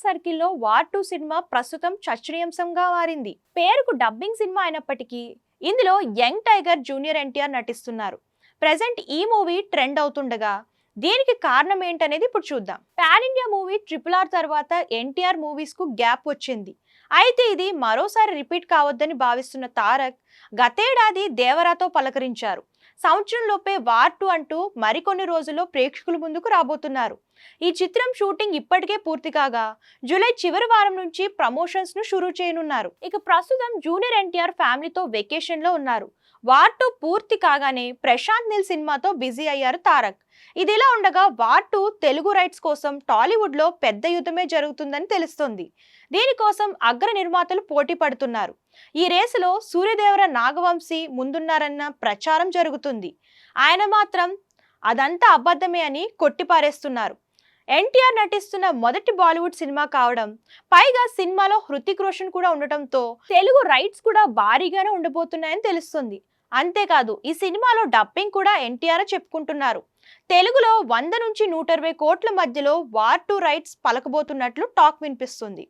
టాలీవుడ్ సర్కిల్లో war 2 cinema ప్రస్తుతం చర్చనీయాంశంగా మారింది. పేరుకు డబ్బింగ్ సినిమా అయినప్పటికీ ఇందులో యంగ్ టైగర్ జూనియర్ ఎన్టీఆర్ నటిస్తున్నారు. ప్రెజెంట్ ఈ మూవీ ట్రెండ్ అవుతుండగా దీనికి కారణం ఏంటనేది ఇప్పుడు చూద్దాం. పాన్ ఇండియా మూవీ RRR తర్వాత ఎన్టీఆర్ మూవీస్ కు గ్యాప్ వచ్చింది. అయితే ఇది మరోసారి రిపీట్ కావద్దని భావిస్తున్న తారక్ గతేడాది దేవరాతో పలకరించారు. సంవత్సరంలోపే వార్ 2 అంటూ మరికొన్ని రోజుల్లో ప్రేక్షకుల ముందుకు రాబోతున్నారు. ఈ చిత్రం షూటింగ్ ఇప్పటికే పూర్తి కాగా జూలై చివరి వారం నుంచి ప్రమోషన్స్ ను షురూ చేయనున్నారు. ఇక ప్రస్తుతం జూనియర్ ఎన్టీఆర్ ఫ్యామిలీతో వెకేషన్ లో ఉన్నారు. వార్ 2 పూర్తి కాగానే ప్రశాంత్ నీల్ సినిమాతో బిజీ అయ్యారు తారక్. ఇదిలా ఉండగా వార్ 2 తెలుగు రైట్స్ కోసం టాలీవుడ్ లో పెద్ద యుద్ధమే జరుగుతుందని తెలుస్తోంది. దీనికోసం అగ్ర నిర్మాతలు పోటీ పడుతున్నారు. ఈ రేసులో సూర్యదేవర నాగవంశీ ముందున్నారన్న ప్రచారం జరుగుతుంది. ఆయన మాత్రం అదంతా అబద్ధమే అని కొట్టిపారేస్తున్నారు. ఎన్టీఆర్ నటిస్తున్న మొదటి బాలీవుడ్ సినిమా కావడం, పైగా సినిమాలో హృతిక్ రోషన్ కూడా ఉండటంతో తెలుగు రైట్స్ కూడా భారీగానే ఉండబోతున్నాయని తెలుస్తుంది. అంతేకాదు ఈ సినిమాలో డబ్బింగ్ కూడా ఎన్టీఆర్ చెప్పుకుంటున్నారు. తెలుగులో 100 నుంచి 120 కోట్ల మధ్యలో వార్ 2 రైట్స్ పలకబోతున్నట్లు టాక్ వినిపిస్తుంది.